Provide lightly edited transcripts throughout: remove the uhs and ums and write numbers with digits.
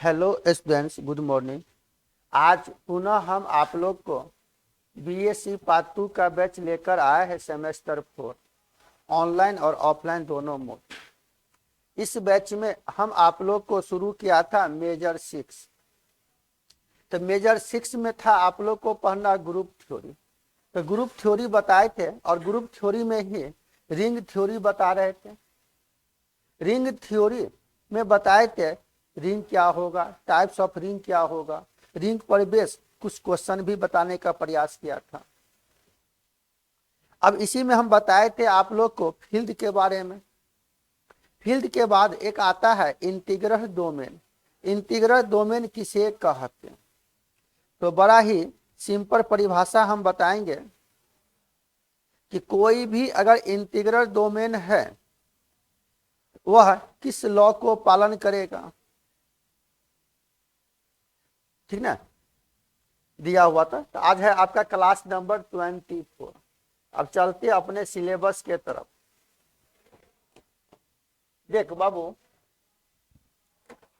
Hello students, good morning. आज पुनः हम आप लोग को बीएससी पार्ट 2 का बैच लेकर आए हैं। सेमेस्टर 4 ऑनलाइन और ऑफलाइन दोनों मोड। इस बैच में हम आप लोग को शुरू किया था मेजर 6। तो मेजर 6 में था आप लोग को पढ़ना ग्रुप थ्योरी। तो ग्रुप थ्योरी बताए थे और ग्रुप थ्योरी में ही रिंग थ्योरी बता रहे थे। रिंग थ्योरी में बताए थे रिंग क्या होगा, टाइप्स ऑफ रिंग क्या होगा, रिंग पर बेस कुछ क्वेश्चन भी बताने का प्रयास किया था। अब इसी में हम बताए थे आप लोग को फील्ड के बारे में। फील्ड के बाद एक आता है इंटीग्रल डोमेन। इंटीग्रल डोमेन किसे कहते हैं? तो बड़ा ही सिंपल परिभाषा हम बताएंगे कि कोई भी अगर इंटीग्रल डोमेन है वह किस लॉ को पालन करेगा। ठीक ना, दिया हुआ था। तो आज है आपका क्लास नंबर 24। अब चलते अपने सिलेबस के तरफ। देख बाबू,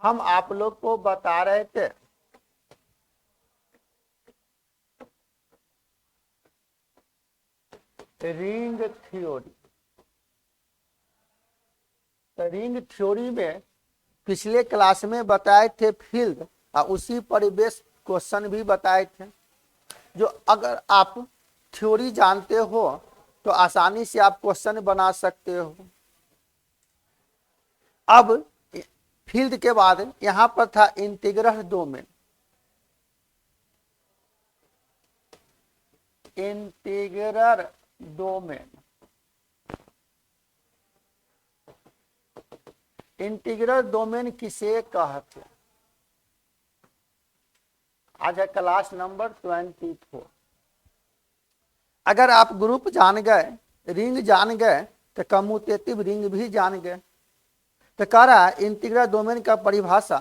हम आप लोग को बता रहे थे रिंग थ्योरी। तो रिंग थ्योरी में पिछले क्लास में बताए थे फील्ड और उसी परिवेश क्वेश्चन भी बताए थे, जो अगर आप थ्योरी जानते हो तो आसानी से आप क्वेश्चन बना सकते हो। अब फील्ड के बाद यहां पर था integral domain. Integral domain, integral domain किसे कहते हैं? आज है क्लास नंबर 24। अगर आप ग्रुप जान गए, रिंग जान गए, तो कम्यूटेटिव रिंग भी जान गए। तो कह रहा है इंटीग्रल डोमेन का परिभाषा,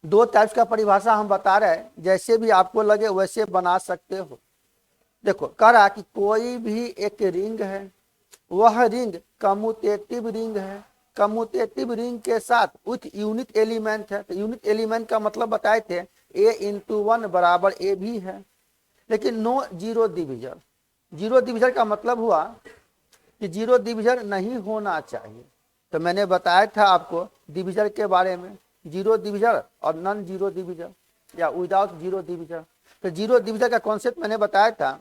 दो टाइप्स का परिभाषा हम बता रहे हैं, जैसे भी आपको लगे वैसे बना सकते हो। देखो, कह रहा कि कोई भी एक रिंग है, वह रिंग कम्यूटेटिव रिंग है। कम्यूटेटिव रिंग के साथ विथ यूनिट एलिमेंट है। तो यूनिट एलिमेंट का मतलब बताए थे a×1 बराबर a भी है, लेकिन no zero division. Zero division का मतलब हुआ कि जीरो डिविजन नहीं होना चाहिए। तो मैंने बताया था आपको डिविजन के बारे में, जीरो डिविजन और नॉन जीरो डिविजन या विदाउट जीरो डिविजन। तो जीरो डिविजन का कॉन्सेप्ट मैंने बताया था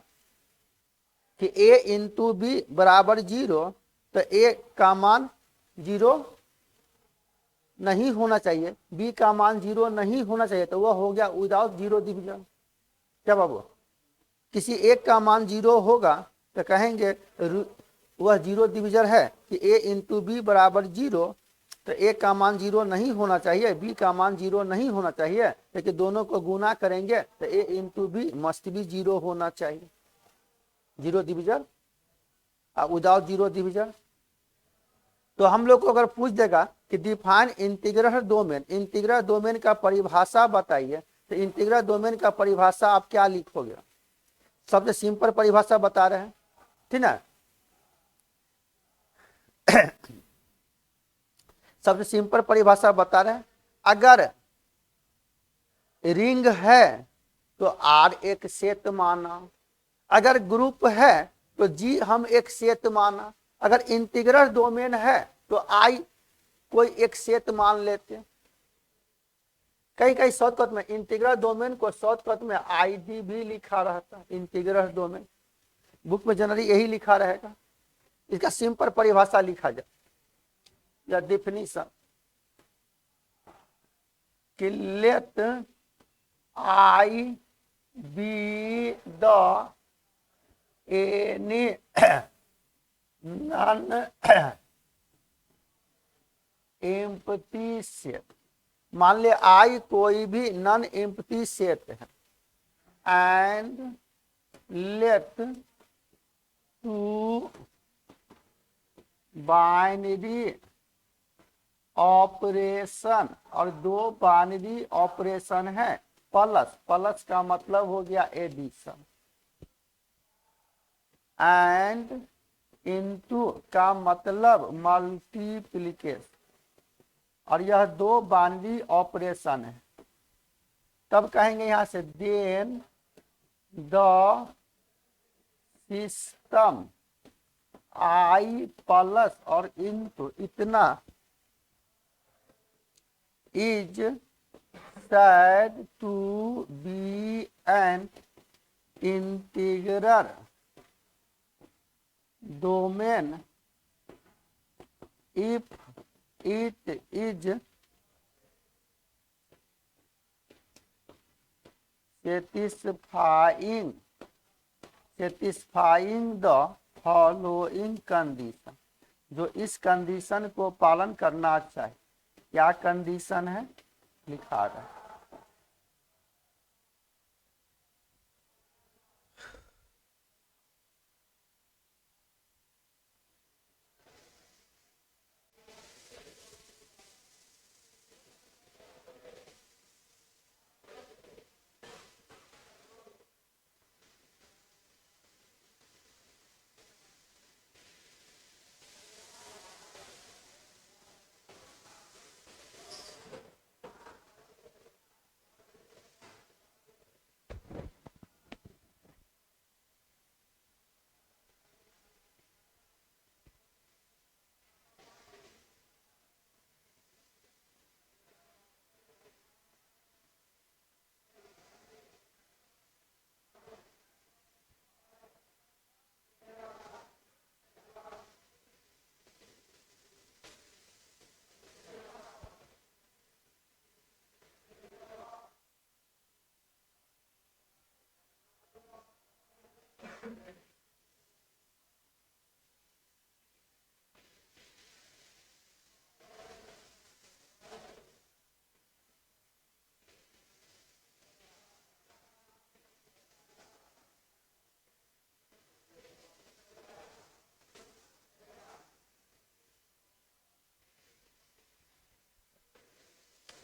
कि a×b बराबर 0। तो a का मान 0 नहीं होना चाहिए, b का मान 0 नहीं होना चाहिए, तो वह हो गया विदाउट जीरो डिविजन। क्या बाबू, किसी एक का मान 0 होगा तो कहेंगे वह जीरो डिविजन है कि a×b बराबर 0। तो a का मान 0 नहीं होना चाहिए, b का मान 0 नहीं होना चाहिए, लेकिन दोनों को गुना करेंगे तो a×b मस्ट भी 0 होना चाहिए। Zero division without zero division. तो हम लोग को अगर पूछ देगा कि define integral domain, integral domain का परिभाषा बताइए, तो इंटीग्रल डोमेन का परिभाषा आप क्या लिखोगे? सबसे सिंपल परिभाषा बता रहे हैं, ठीक ना। सबसे सिंपल परिभाषा बता रहे हैं, अगर रिंग है तो आर एक सेट माना, अगर ग्रुप है तो जी हम एक सेट माना, अगर इंटीग्रल डोमेन है तो आई कोई एक सेट मान लेते। कई कई शॉर्टकट में इंटीग्रल डोमेन को शॉर्टकट में आईडी भी लिखा रहता है। इंटीग्रल डोमेन बुक में जनरली यही लिखा रहेगा। इसका सिंपल परिभाषा लिखा जाए या डिफिनीशन कि let I be the any non empty set. मान ले आई कोई भी नॉन एम्प्टी सेट है and let two binary operation, और दो बाइनरी ऑपरेशन है प्लस, प्लस का मतलब हो गया एडिशन, एंड इनटू का मतलब मल्टीप्लिकेशन। और यह दो बाइनरी ऑपरेशन है, तब कहेंगे यहां से then the system I plus और इनटू इतना is said to be an integral domain if it is satisfying the following condition, जो इस कंडीशन को पालन करना चाहिए। क्या कंडीशन है लिखा रहा है।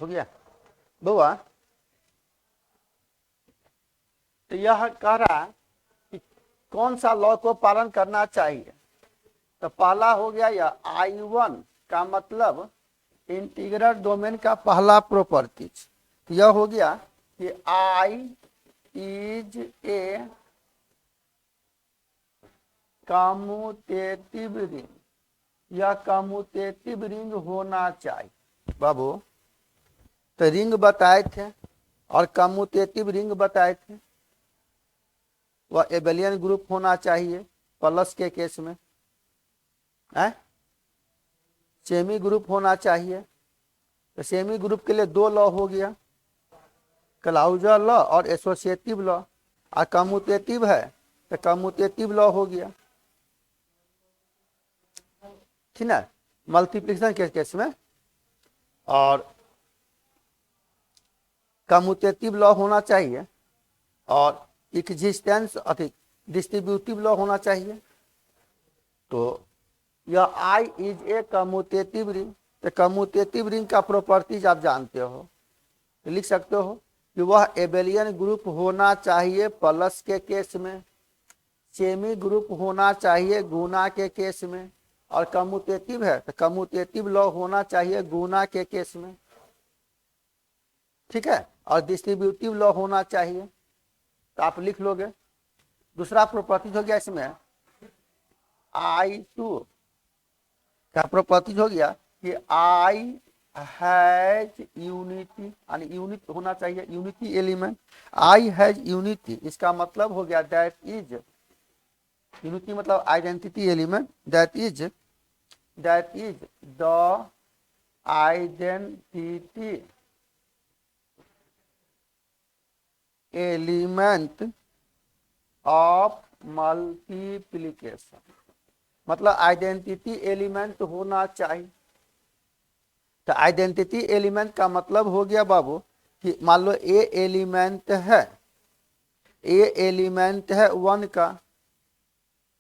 हो गया बुआ। तो यह कह रहा कि कौन सा लॉ को पालन करना चाहिए। तो पहला हो गया यह I1 का मतलब इंटीग्रल डोमेन का पहला प्रॉपर्टीज। यह हो गया कि I is a commutative ring, यह कम्यूटेटिव रिंग होना चाहिए बाबू। तो रिंग बताए थे और कम्यूटेटिव रिंग बताए थे, वह एबेलियन ग्रुप होना चाहिए प्लस के केस में, सेमी ग्रुप होना चाहिए। तो सेमी ग्रुप के लिए दो लॉ हो गया, क्लाउजल लॉ और एसोसिएटिव लॉ। और कम्यूटेटिव है तो कम्यूटेटिव लॉ हो गया, ठीक ना, मल्टीप्लिकेशन के केस में। और कम्यूटेटिव लॉ होना चाहिए और एग्जिस्टेंस अधिक डिस्ट्रीब्यूटिव लॉ होना चाहिए। तो यह I is a commutative ring. तो कम्यूटेटिव रिंग का प्रॉपर्टीज आप जानते हो, तो लिख सकते हो कि वह एबेलियन ग्रुप होना चाहिए प्लस के केस में, सेमी ग्रुप होना चाहिए गुना के केस में, और कम्यूटेटिव है तो कम्यूटेटिव लॉ होना चाहिए गुना के केस में, ठीक है, और डिस्ट्रीब्यूटिव लॉ होना चाहिए। तो आप लिख लोगे। दूसरा प्रॉपर्टीज हो गया इसमें I2 का प्रॉपर्टीज हो गया कि I हैज यूनिटी, यानी यूनिट होना चाहिए, unity element. I has unity, इसका मतलब हो गया दैट इज, यूनिटी मतलब identity element, that is the identity element of multiplication, मतलब आइडेंटिटी एलिमेंट होना चाहिए। तो आइडेंटिटी एलिमेंट का मतलब हो गया बाबू कि मान लो ए एलिमेंट है, ए एलिमेंट है 1 का,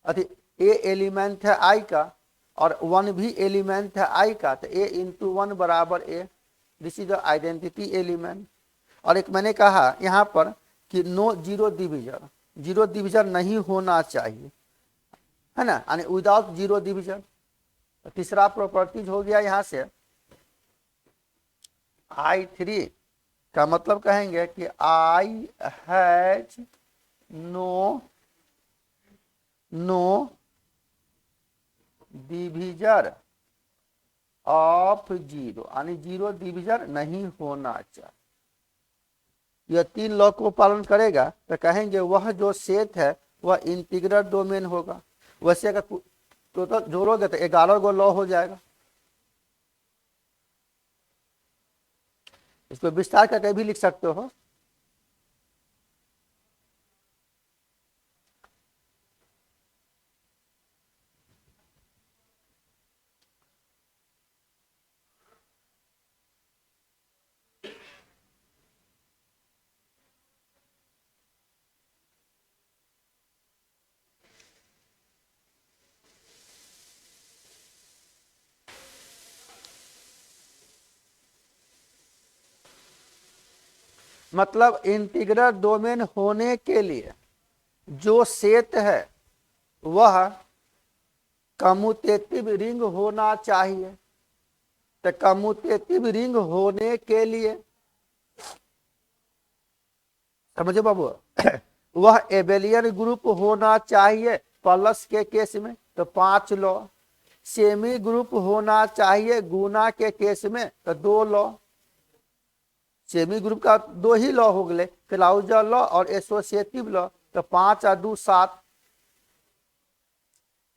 अति ए एलिमेंट है I का और 1 भी एलिमेंट है I का, तो a इंटू 1 बराबर a, this is the identity element. और एक मैंने कहा यहाँ पर कि no zero division, zero division नहीं होना चाहिए, है ना, यानी विदाउट जीरो डिविजन। तीसरा प्रॉपर्टीज हो गया यहाँ से I3 का मतलब कहेंगे कि I has no divisor of zero, यानी जीरो डिविजन नहीं होना चाहिए। यह 3 लॉ को पालन करेगा तो कहेंगे वह जो सेट है वह इंटीग्रल डोमेन होगा। वैसे अगर टोटल जोड़ोगे तो 11 गो लॉ हो जाएगा। इसको विस्तार करके भी लिख सकते हो। मतलब इंटीग्रल डोमेन होने के लिए जो सेट है वह कम्यूटेटिव रिंग होना चाहिए। तो कम्यूटेटिव रिंग होने के लिए समझो बाबू वह एबेलियन ग्रुप होना चाहिए प्लस के केस में तो 5 लॉ, सेमी ग्रुप होना चाहिए गुना के केस में तो 2 लॉ। सेमी ग्रुप का 2 ही लॉ हो गए, क्लाउजल लॉ और एसोसिएटिव लॉ, तो 5 और 2 7।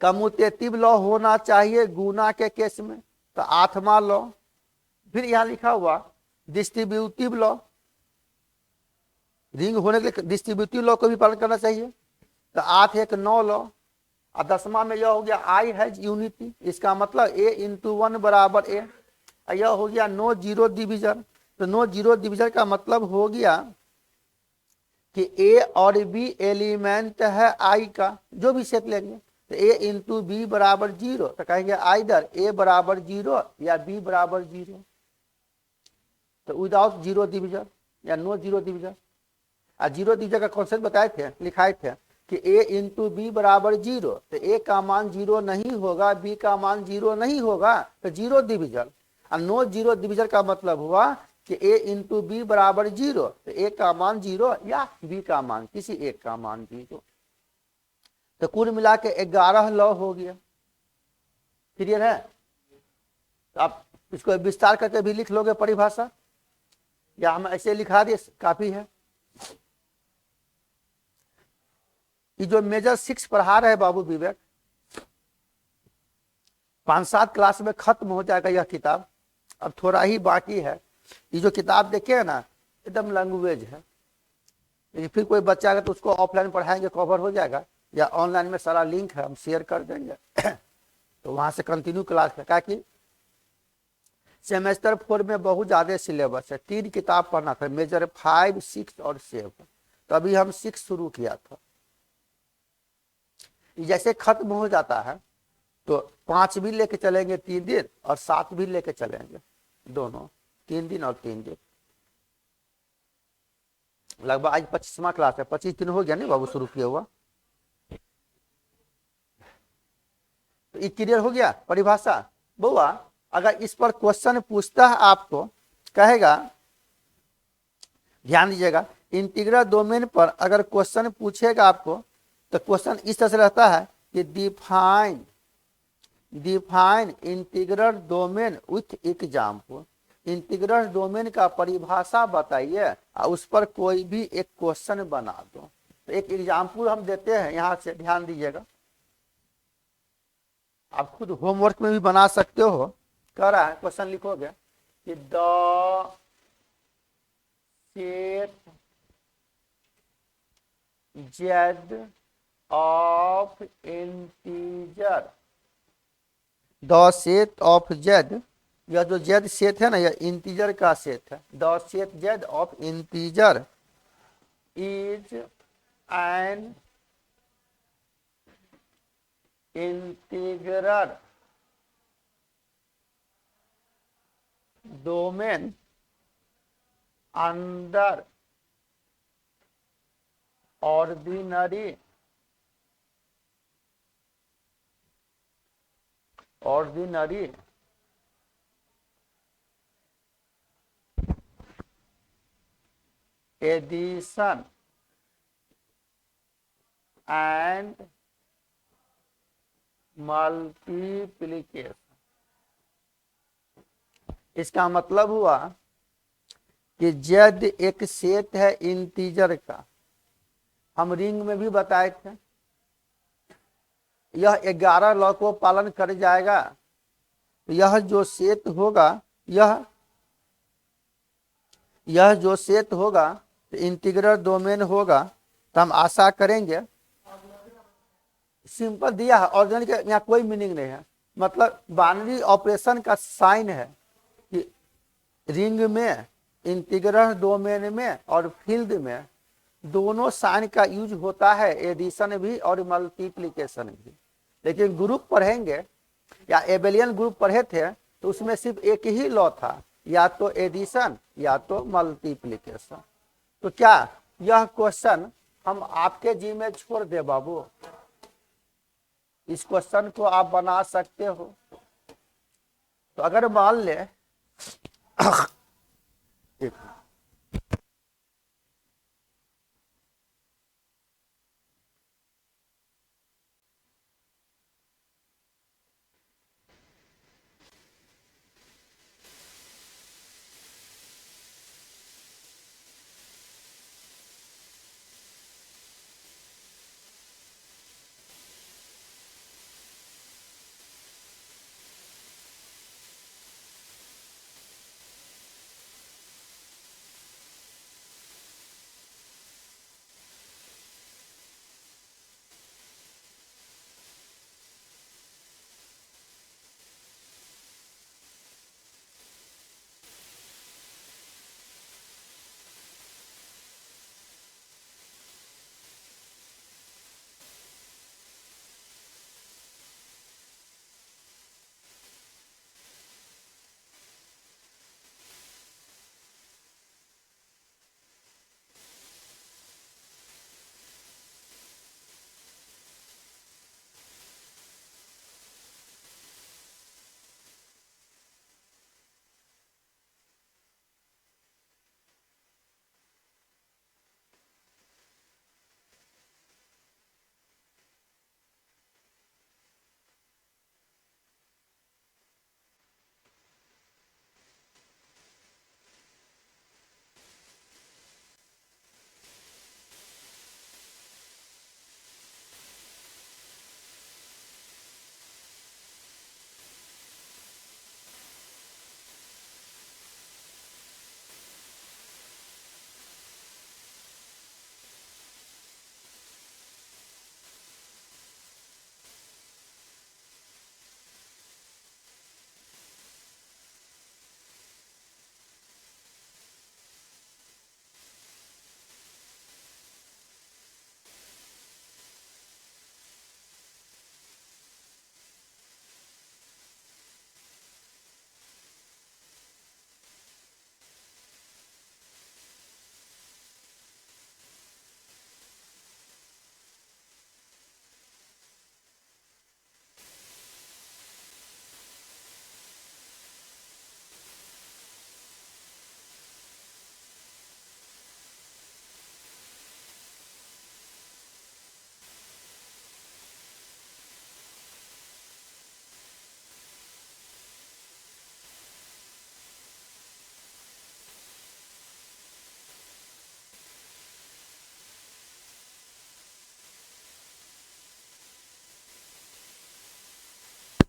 कम्यूटेटिव लॉ होना चाहिए गुना के केस में तो 8वां लॉ। फिर यहां लिखा हुआ डिस्ट्रीब्यूटिव लॉ, रिंग होने के लिए डिस्ट्रीब्यूटिव लॉ को भी पालन करना चाहिए तो 8 1 9 लॉ। और 10वां में यह हो गया आई हैज यूनिटी, इसका मतलब ए इंटू 1 बराबर ए। यह हो गया नो जीरो डिविजन, तो नो जीरो डिविजन का मतलब हो गया कि ए और बी एलिमेंट है आई का, जो भी सेट लेंगे तो ए इंटू बी बराबर 0, तो कहेंगे आइदर ए बराबर 0 या बी बराबर 0, तो विदाउट जीरो डिविजन या नो जीरो डिविजन। और जीरो डिविजन का कॉन्सेप्ट बताए थे, लिखाए थे कि ए इंटू बी बराबर 0, तो ए का मान 0 नहीं होगा, बी का मान 0 नहीं होगा, तो जीरो डिविजन। और नो जीरो डिविजन का मतलब हुआ कि ए इंटू बी बराबर 0, तो ए का मान 0 या बी का मान किसी एक का मान 0। तो कुल मिला के 11 लॉ हो गया। क्लियर है? तो आप इसको विस्तार करके भी लिख लोगे परिभाषा, या हम ऐसे लिखा दिए काफी है। ये जो मेजर 6 पढ़ा रहे बाबू विवेक, 5-7 क्लास में खत्म हो जाएगा यह किताब, अब थोड़ा ही बाकी है। ये जो किताब देखे ना एकदम लैंग्वेज है, लेकिन फिर कोई बच्चा अगर तो उसको ऑफलाइन पढ़ाएंगे कवर हो जाएगा, या ऑनलाइन में सारा लिंक है हम शेयर कर देंगे तो वहां से कंटिन्यू क्लास है। क्या कि सेमेस्टर 4 में बहुत ज्यादा सिलेबस है, 3 किताब पढ़ना था, मेजर 5 6 और 7। तो अभी हम 6 शुरू किया था। जैसे खत्म हो जाता है तो 5 भी लेके चलेंगे 3 दिन और 7 भी लेके चलेंगे, दोनों 3 दिन और 3 दिन। लगभग आज 25वां क्लास है, 25 दिन हो गया नहीं बाबू शुरू किया हुआ। तो ये क्लियर हो गया परिभाषा। बुआ अगर इस पर क्वेश्चन पूछता है आपको, कहेगा ध्यान दीजिएगा, इंटीग्रल डोमेन पर अगर क्वेश्चन पूछेगा आपको तो क्वेश्चन इस तरह से रहता है कि define integral domain with example. Integral domain का परिभाषा बताइए और उस पर कोई भी एक क्वेश्चन बना दो। तो एक एग्जाम्पल हम देते हैं, यहां से ध्यान दीजिएगा, आप खुद होमवर्क में भी बना सकते हो। कह रहा है क्वेश्चन लिखोगे कि the set Z of integer, the set of Z, यह जो जेड सेट है ना यह इंटीजर का सेट है। The set Z of integer is an integral domain under ordinary addition and multiplication. इसका मतलब हुआ कि जद एक सेट है इंटीजर का, हम रिंग में भी बताए थे, यह 11 लॉ को पालन कर जाएगा। यह जो सेट होगा, यह जो सेट होगा तो इंटीग्रल डोमेन होगा। तो हम आशा करेंगे, सिंपल दिया है, ऑर्डिनरी का यहाँ कोई मीनिंग नहीं है, मतलब बाइनरी ऑपरेशन का साइन है कि रिंग में, इंटीग्रल डोमेन में और फील्ड में दोनों साइन का यूज होता है, एडिशन भी और मल्टीप्लिकेशन भी। लेकिन ग्रुप पढ़ेंगे या एबेलियन ग्रुप पढ़े थे तो उसमें सिर्फ एक ही लॉ था, या तो एडिशन या तो मल्टीप्लिकेशन। तो क्या यह क्वेश्चन हम आपके जी में छोड़ दे बाबू? इस क्वेश्चन को आप बना सकते हो। तो अगर मान ले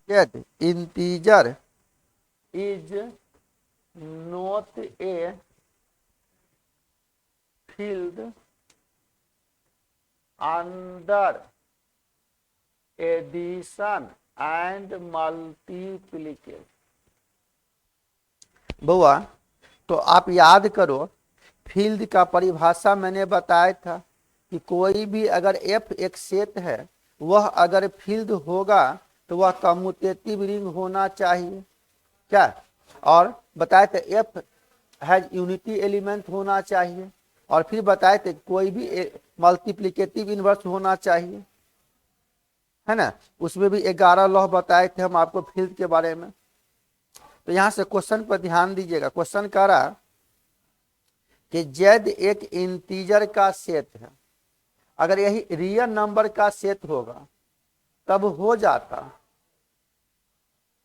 that integer is not a field under addition and multiplication. बुआ तो आप याद करो, फील्ड का परिभाषा मैंने बताया था कि कोई भी अगर एफ एक सेट है, वह अगर फील्ड होगा तो वह कम्यूटेटिव रिंग होना चाहिए। क्या? और बताए थे एफ हैज यूनिटी एलिमेंट होना चाहिए, और फिर बताए थे कोई भी मल्टीप्लिकेटिव इनवर्स होना चाहिए, है ना। उसमें भी 11 लॉ बताए थे हम आपको फील्ड के बारे में। तो यहां से क्वेश्चन पर ध्यान दीजिएगा। क्वेश्चन कह रहा कि जेड एक इंटीजर का सेट है। अगर यही रियल नंबर का सेट होगा तब हो जाता,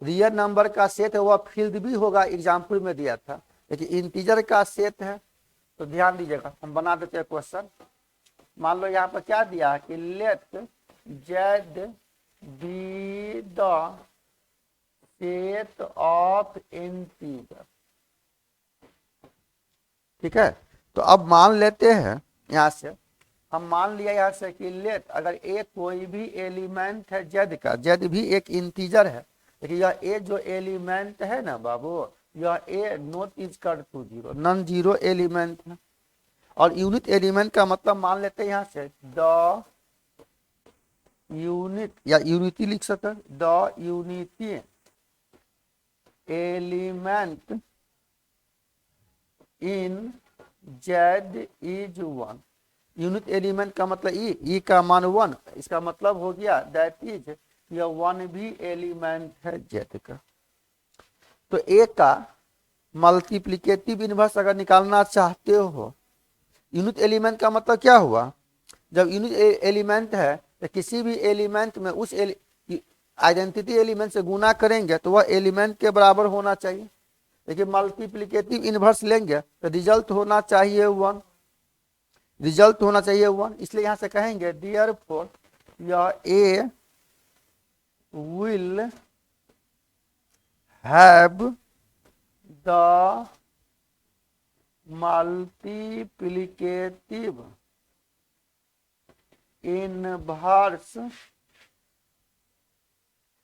रियल नंबर का सेट है वह फील्ड भी होगा, एग्जाम्पल में दिया था, लेकिन इंटीजर का सेट है। तो ध्यान दीजिएगा, हम बना देते हैं क्वेश्चन। मान लो यहाँ पर क्या दिया है कि let Z be the set of integer. ठीक है, तो अब मान लेते हैं यहां से, हम मान लिया यहाँ से कि लेट अगर ए कोई भी एलिमेंट है जेड का, जेड भी एक इंटीजर है, लेकिन यह ए जो एलिमेंट है ना बाबू, यह ए नॉट इज कर to zero, non zero element है। और यूनिट एलिमेंट का मतलब मान लेते हैं यहां से द यूनिट, या यूनिटी लिख सकते हैं, the unity element in Z is one. Unit element का मतलब ई का मान वन, इसका मतलब हो गया दैट इज यह वन भी एलिमेंट है जेड का। तो ए का मल्टीप्लिकेटिव इनवर्स अगर निकालना चाहते हो, यूनिट एलिमेंट का मतलब क्या हुआ, जब यूनिट एलिमेंट है तो किसी भी एलिमेंट में उस आइडेंटिटी एलिमेंट से गुना करेंगे तो वह एलिमेंट के बराबर होना चाहिए। देखिए मल्टीप्लिकेटिव इनवर्स लेंगे तो रिजल्ट होना चाहिए वन, रिजल्ट होना चाहिए वन, इसलिए यहां से कहेंगे देयरफॉर यह a will have the multiplicative inverse.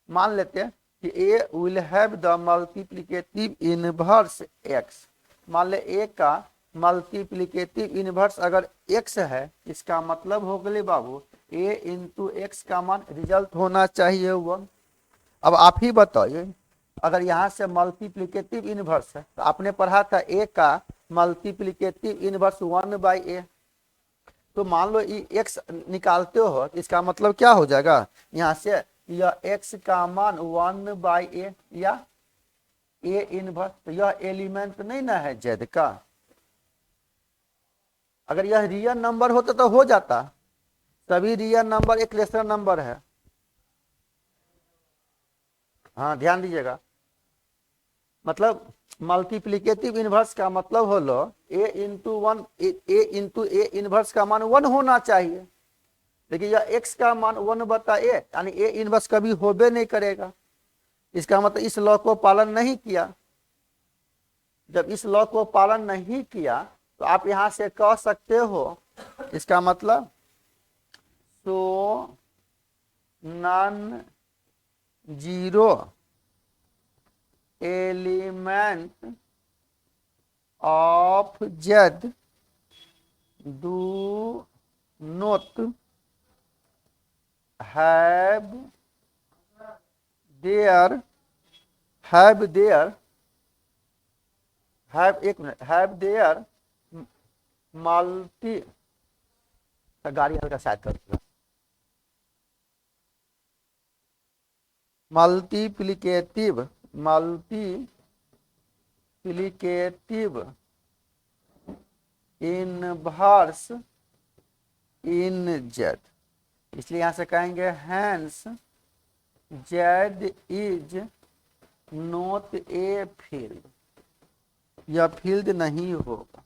मान लेते हैं कि a will have the multiplicative inverse x. मान ले ए का मल्टीप्लिकेटिव इनवर्स अगर एक्स है, इसका मतलब हो गए बाबू ए इंटू एक्स का मान रिजल्ट होना चाहिए वन। अब आप ही बताइए, अगर यहाँ से मल्टीप्लिकेटिव इनवर्स है तो आपने पढ़ा था ए का मल्टीप्लिकेटिव इनवर्स वन बाई ए, तो मान लो ये एक्स निकालते हो, इसका मतलब क्या हो जाएगा यहाँ से, यह एक्स का मान वन बाई ए या ए इनवर्स, तो यह एलिमेंट नहीं ना है जेड का। अगर यह रियल नंबर होता तो हो जाता, सभी रियल नंबर एक रेशनल नंबर है। हाँ ध्यान दीजिएगा, मतलब मल्टीप्लिकेटिव इनवर्स का मतलब हो लो a into one, a into a inverse का मान वन होना चाहिए, लेकिन यह एक्स का मान वन बता ए, यानी ए इनवर्स कभी होबे नहीं करेगा। इसका मतलब इस लॉ को पालन नहीं किया। जब इस लॉ को पालन नहीं किया तो आप यहां से कह सकते हो, इसका मतलब so non zero element of Z do not have their एक मिनट have their मल्टी, गाड़ी हल्का साइड कर, मल्टीप्लिकेटिव इनवर्स इन जेड, इसलिए यहां से कहेंगे hence Z is not a field, यह फील्ड नहीं होगा।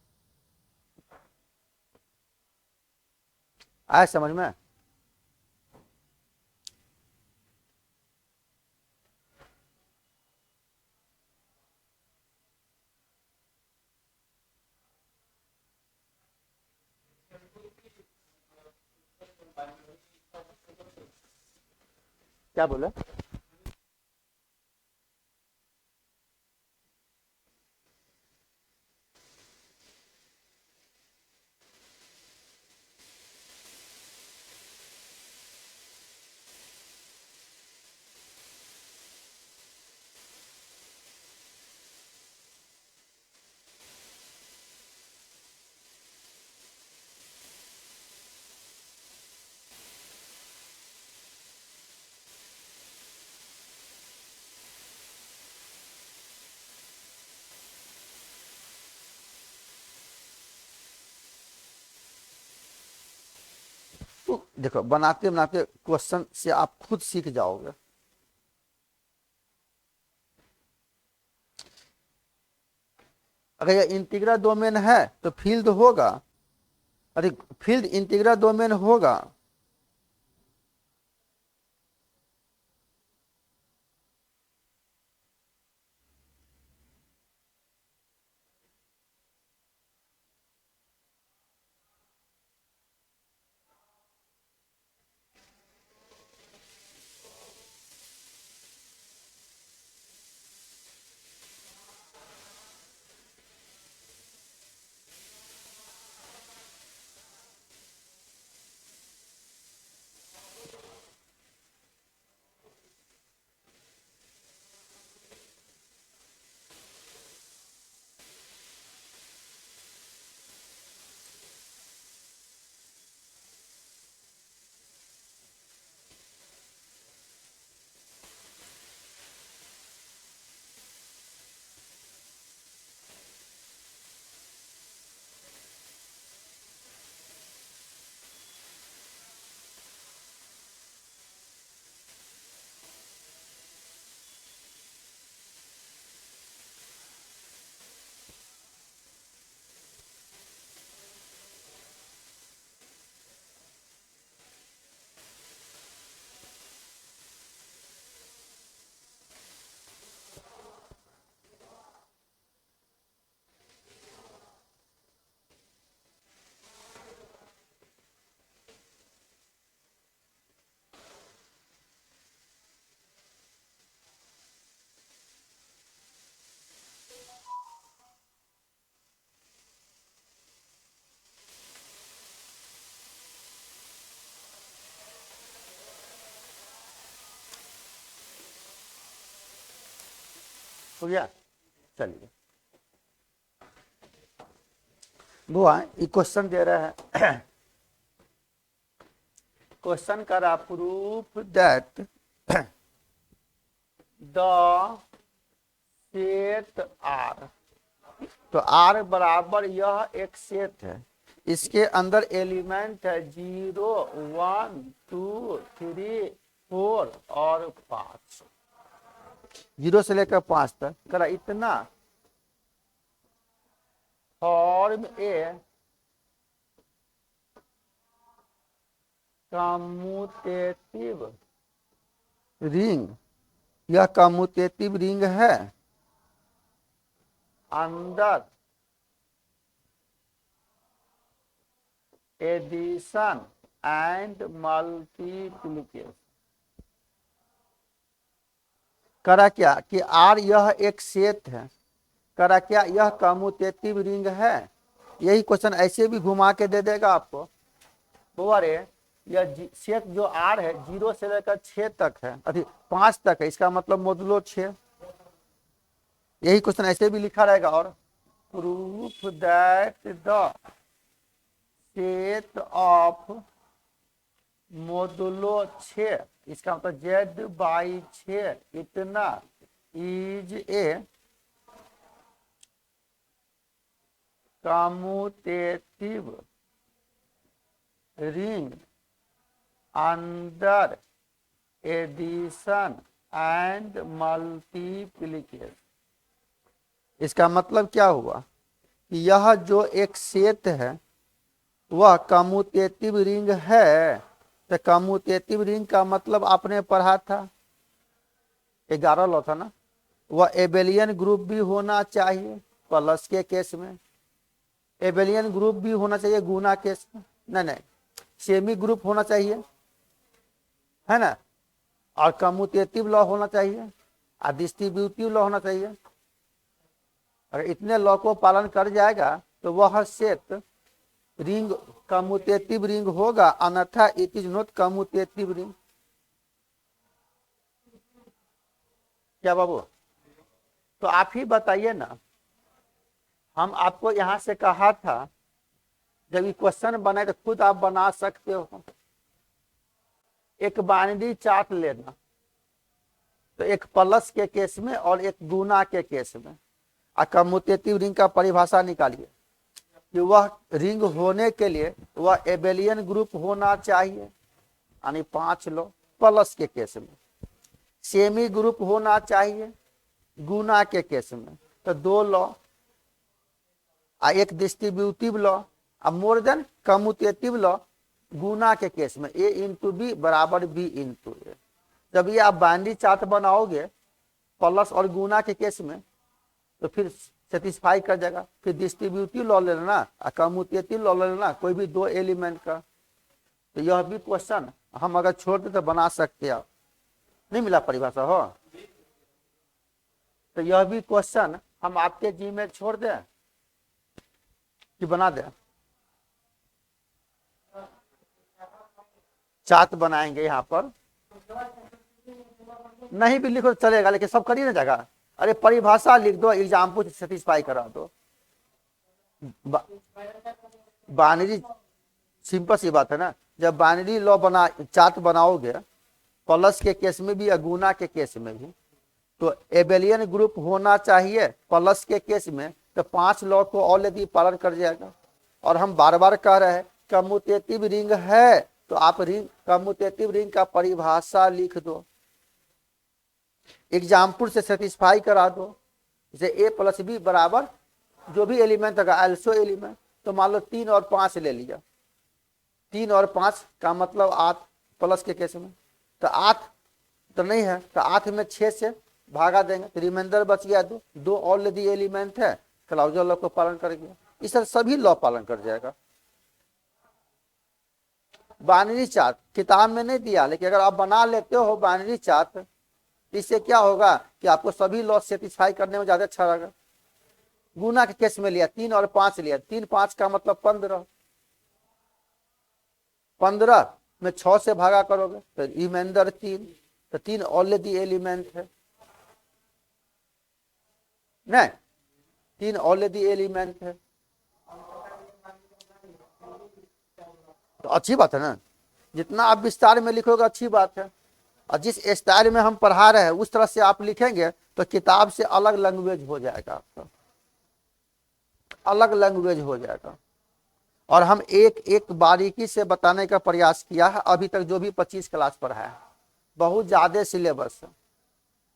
आए समझ में? क्या बोले? देखो बनाते बनाते क्वेश्चन से आप खुद सीख जाओगे। अगर ये इंटीग्रल डोमेन है तो फील्ड होगा, अरे फील्ड इंटीग्रल डोमेन होगा। हो गया, चलिए बुआ ये क्वेश्चन दे रहा है। क्वेश्चन कर रहा proof that the set R, तो आर बराबर यह एक सेट है, इसके अंदर एलिमेंट है 0 1 2 3 4 और 5, 0 से लेकर 5 तक। करा इतना फॉर्म ए कम्यूटेटिव रिंग, यह कम्यूटेटिव रिंग है अंदर एडिशन एंड मल्टीप्लिकेशन। करा क्या कि आर यह एक सेट है, करा क्या यह कम्यूटेटिव रिंग है। यही क्वेश्चन ऐसे भी घुमा के दे देगा आपको। बोरे यह सेट जो आर है 0 से लेकर 6 तक है, अभी 5 तक है, इसका मतलब मोडुलो 6। यही क्वेश्चन ऐसे भी लिखा रहेगा। और proof that the set of modulo 6, इसका मतलब Z/6 इतना is a commutative ring under addition and multiplication. इसका मतलब क्या हुआ कि यह जो एक सेट है वह कम्यूटेटिव रिंग है। तो कम्यूटेटिव रिंग का मतलब आपने पढ़ा था 11 लॉ था ना, वह एबेलियन ग्रुप भी होना चाहिए प्लस के केस में, एबेलियन ग्रुप भी होना चाहिए गुना केस में, नहीं सेमी ग्रुप होना चाहिए, है ना, और कम्यूटेटिव लॉ होना चाहिए और डिस्ट्रीब्यूटिव लॉ होना चाहिए। अगर इतने लॉ को पालन कर जाएगा तो वह सेट रिंग कम्यूटेटिव रिंग होगा, अन्यथा it is not commutative ring. क्या बाबू, तो आप ही बताइए ना। हम आपको यहां से कहा था जब ये क्वेश्चन बने तो खुद आप बना सकते हो। एक बाइनरी चार्ट लेना, तो एक प्लस के केस में और एक गुना के केस में, और कम्यूटेटिव रिंग का परिभाषा निकालिए। कि वह रिंग होने के लिए वह एबेलियन ग्रुप होना चाहिए, यानी 5 लॉ प्लस के केस में, सेमी ग्रुप होना चाहिए गुना के केस में तो 2 लॉ, एक distributive law, more than commutative law गुना के केस में ए इंटू बी बराबर बी इंटू ए। जब ये आप बाइनरी चार्ट बनाओगे प्लस और गुना के केस में तो फिर सेटिस्फाई कर जाएगा। फिर डिस्ट्रीब्यूटिव लॉ ले लेना और कम्यूटेटिव लॉ ले लेना, कोई भी 2 एलिमेंट का। तो यह भी क्वेश्चन हम अगर छोड़ दे तो बना सकते हैं। नहीं मिला परिभाषा हो तो यह भी क्वेश्चन हम आपके जी में छोड़ दें कि बना दें। चार्ट बनाएंगे यहाँ पर, नहीं भी लिखो तो चलेगा, लेकिन सब करिए ना जगह। अरे परिभाषा लिख दो, एग्जाम्पल सेटिस्फाई करा दो। बाइनरी सिंपल सी बात है ना, जब बाइनरी लॉ बना चार्ट बनाओगे प्लस के केस में भी या गुना के केस में भी तो एबेलियन ग्रुप होना चाहिए प्लस के केस में, तो 5 लॉ को ऑलरेडी पालन कर जाएगा। और हम बार बार कह रहे हैं कम्यूटेटिव रिंग है तो आप रिंग कम्यूटेटिव रिंग का परिभाषा लिख दो, एग्जाम्पल से सेटिस्फाई करा दो। जैसे ए प्लस बी बराबर जो भी एलिमेंट होगा अल्सो एलिमेंट, तो मान लो 3 और 5 ले लिया, 3 और 5 का मतलब 8 प्लस के केस में, तो 8 तो नहीं है तो 8 में 6 से भागा देंगे तो रिमाइंडर बच गया 2 ऑलरेडी एलिमेंट है, क्लाउजल लॉ को पालन कर गया। इस तरह सभी लॉ पालन कर जाएगा। बाइनरी चार्ट किताब में नहीं दिया, लेकिन अगर आप बना लेते हो बाइनरी चार्ट इससे क्या होगा कि आपको सभी लॉ सेटिस्फाई करने में ज्यादा अच्छा रहेगा। गुना के केस में लिया 3 और 5 लिया, 3 5 का मतलब 15, 15 में 6 से भागा करोगे तो रिमाइंडर 3, तो 3 ऑलरेडी एलिमेंट है नहीं, 3 ऑलरेडी एलिमेंट है तो अच्छी बात है ना। जितना आप विस्तार में लिखोगे अच्छी बात है, और जिस स्टाइल में हम पढ़ा रहे हैं उस तरह से आप लिखेंगे तो किताब से अलग लैंग्वेज हो जाएगा, आपका अलग लैंग्वेज हो जाएगा। और हम एक एक बारीकी से बताने का प्रयास किया है अभी तक, जो भी 25 क्लास पढ़ाया है। बहुत ज्यादा सिलेबस है,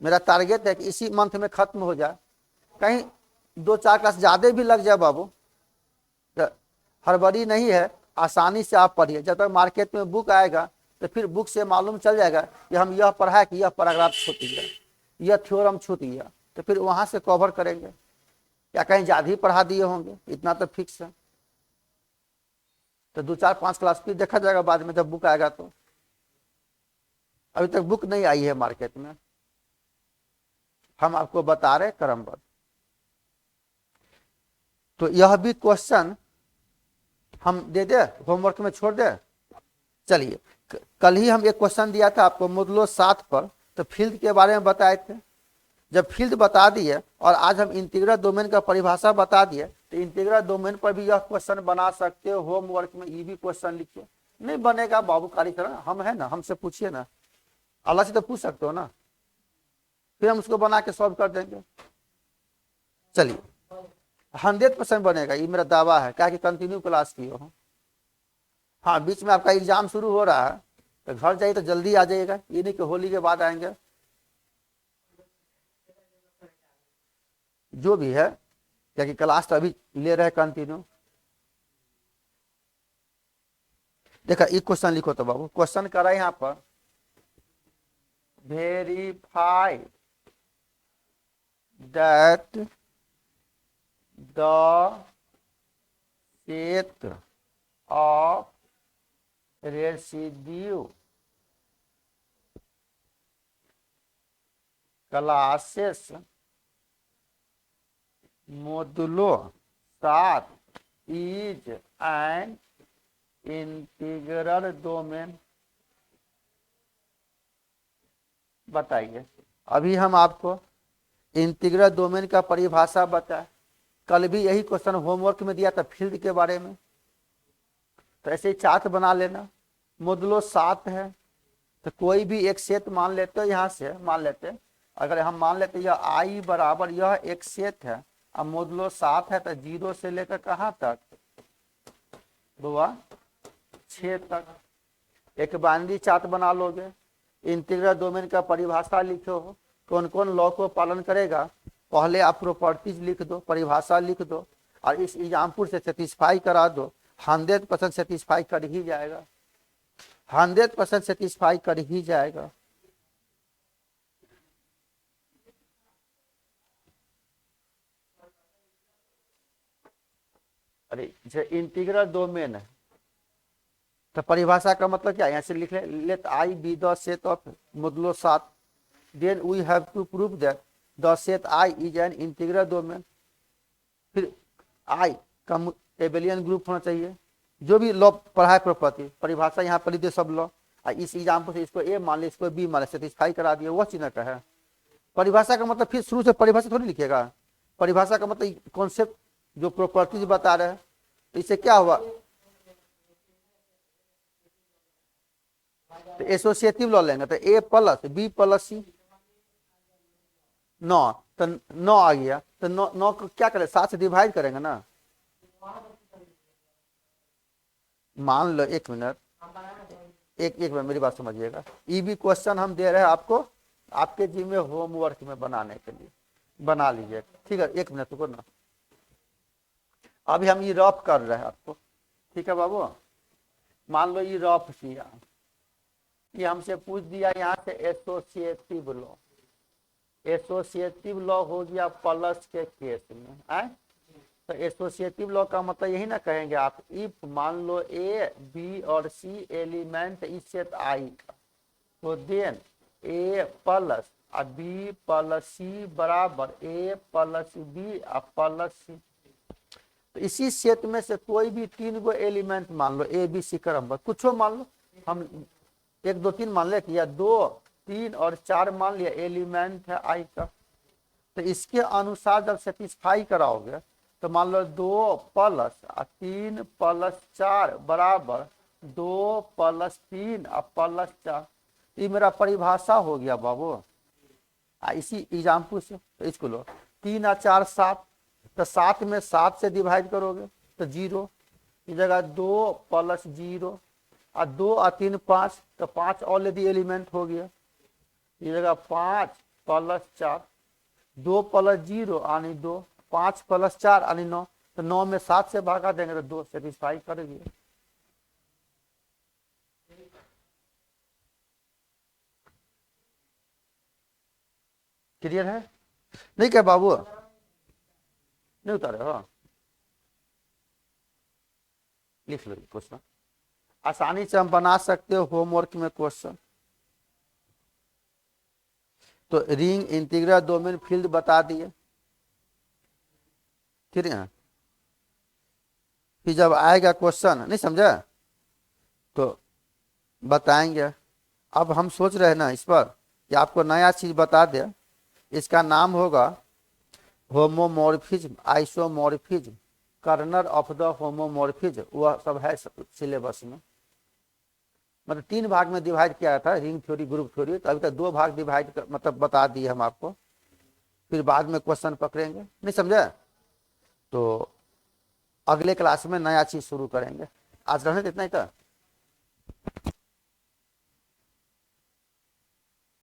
मेरा टारगेट है कि इसी मंथ में खत्म हो जाए, कहीं 2-4 क्लास ज्यादा भी लग जाए बाबू, हड़बड़ी नहीं है, आसानी से आप पढ़िए। जब तक मार्केट में बुक आएगा तो फिर बुक से मालूम चल जाएगा कि हम यह पढ़ा है कि यह पैराग्राफ छूट गया, यह थ्योरम छूट गया, तो फिर वहां से कवर करेंगे। या कहीं ज्यादा ही पढ़ा दिए होंगे, इतना तो फिक्स है। तो 2-4-5 क्लास फिर देखा जाएगा बाद में जब बुक आएगा। तो अभी तक बुक नहीं आई है मार्केट में, हम आपको बता रहे क्रमबद्ध। तो यह भी क्वेश्चन हम दे दे, होमवर्क में छोड़ दे। चलिए, कल ही हम एक क्वेश्चन दिया था आपको मॉडुलो 7 पर, तो फील्ड के बारे में बताए थे। जब फील्ड बता दिए और आज हम इंटीग्रल डोमेन का परिभाषा बता दिए, तो इंटीग्रल डोमेन पर भी यह क्वेश्चन बना सकते हो होमवर्क में। ये भी क्वेश्चन लिखिए, नहीं बनेगा बाबू कारीगर हम है ना, हमसे पूछिए ना, अलग से तो पूछ सकते हो ना, फिर हम उसको बना के सॉल्व कर देंगे। चलिए 100% बनेगा, ये मेरा दावा है, क्या कि कंटिन्यू क्लास की हो। हाँ, बीच में आपका एग्जाम शुरू हो रहा है तो घर जाइए तो जल्दी आ जाइएगा, ये नहीं कि होली के बाद आएंगे। जो भी है, क्या कि क्लास तो अभी ले रहे कंटिन्यू। देखा, एक क्वेश्चन लिखो तो बाबू, क्वेश्चन करा यहाँ पर, verify that the set of residue classes modulo 7 is an integral domain। बताइए, अभी हम आपको इंटीग्रल डोमेन का परिभाषा बताए, कल भी यही क्वेश्चन होमवर्क में दिया था फील्ड के बारे में। तो ऐसे ही चार्ट बना लेना, मॉडुलो 7 है तो कोई भी एक सेट मान लेते हो, यहाँ से मान लेते, अगर हम मान लेते यह आई बराबर यह एक सेट है, अब मॉडुलो 7 है तो 0 से लेकर कहाँ तक बुआ 6 तक। एक बाइनरी चार्ट बना लोगे। इंटीग्रल डोमेन का परिभाषा लिखो हो, कौन कौन लॉ को पालन करेगा। पहले आप प्रॉपर्टीज लिख दो, परिभाषा लिख दो और इस एग्जाम्पल से सेटिस्फाई करा दो। 100% सेटिस्फाई कर ही जाएगा, 100% सेटिस्फाई कर ही जाएगा। अरे इंटीग्रल डोमेन है तो परिभाषा का मतलब क्या है, यहाँ से लिख let I be the set of modulo 7, then we have to prove that the set I is an integral domain. फिर आई का एबेलियन ग्रुप होना चाहिए। जो भी लॉ पढ़ा है प्रॉपर्टी, परिभाषा यहाँ पर दे सब लॉ। इस एग्जाम्पल से इसको ए मान ले, इसको बी मान ले, सेटिस्फाई करा दिए, वह चिन्ह का है। परिभाषा का मतलब फिर शुरू से परिभाषा थोड़ी लिखेगा। परिभाषा का मतलब कॉन्सेप्ट जो प्रॉपर्टीज बता रहे हैं। तो इससे क्या हुआ, तो एसोसिएटिव लॉ लेंगे तो ए प्लस बी प्लस सी 9, तो 9 आ गया। तो 9 को क्या करें, 7 से डिवाइड करेंगे ना। मान लो एक मिनट, एक मिनट मेरी बात समझिएगा। ये भी क्वेश्चन हम दे रहे हैं आपको, आपके जी में होमवर्क में बनाने के लिए, बना लीजिए। ठीक है, एक मिनट रुको ना, अभी हम ये रफ कर रहे हैं आपको। ठीक है बाबू, मान लो ये रफ किया, ये हमसे पूछ दिया यहाँ से एसोसिएटिव लॉ। एसोसिएटिव लॉ हो गया प्लस के केस में आए। तो एसोसिएटिव लॉ का मतलब यही ना कहेंगे आप, इफ मान लो ए बी और सी एलिमेंट इस सेट आई का, तो देन ए प्लस बी प्लस सी बराबर ए प्लस बी प्लस सी। तो इसी सेट में से कोई भी 3 गो एलिमेंट मान लो, ए बी सी क्रम कुछ मान लो, हम 1 2 3 मान ले, या 2 3 और 4 मान लिया एलिमेंट है आई का। तो इसके अनुसार जब सेटिस्फाई कराओगे तो मान लो 2 प्लस 3 प्लस 4 बराबर 2 प्लस 3 प्लस 4। ये मेरा परिभाषा हो गया बाबू। इसी एग्जाम्पल से तो इसको लो, 3 और 4 7, तो 7 में 7 से डिवाइड करोगे तो 0, इस जगह 2 प्लस 0 और 2 और 3 5, तो 5 ऑलरेडी एलिमेंट हो गया। इस जगह 5 प्लस 4, 2 प्लस 0 यानी 2, 5 प्लस 4 यानी 9, तो 9 में 7 से भागा देंगे तो 2 सेटिस्फाई करेगी। क्लियर है नहीं क्या बाबू, नहीं उतारे हो, लिख लो क्वेश्चन, आसानी से हम बना सकते हो होमवर्क में क्वेश्चन। तो रिंग इंटीग्रल डोमेन फील्ड बता दिए, ठीक है। फिर जब आएगा क्वेश्चन नहीं समझा तो बताएंगे। अब हम सोच रहे हैं ना इस पर कि आपको नया चीज बता दे। इसका नाम होगा homomorphism, isomorphism, kernel of the homomorphism, वह सब है सिलेबस में। मतलब 3 भाग में डिवाइड किया था, रिंग थ्योरी ग्रुप थ्योरी। तो अभी तक 2 भाग डिवाइड मतलब बता दिए हम आपको, फिर बाद में क्वेश्चन पकड़ेंगे, नहीं समझे। तो अगले क्लास में नया चीज शुरू करेंगे। आज रहने इतना ही था।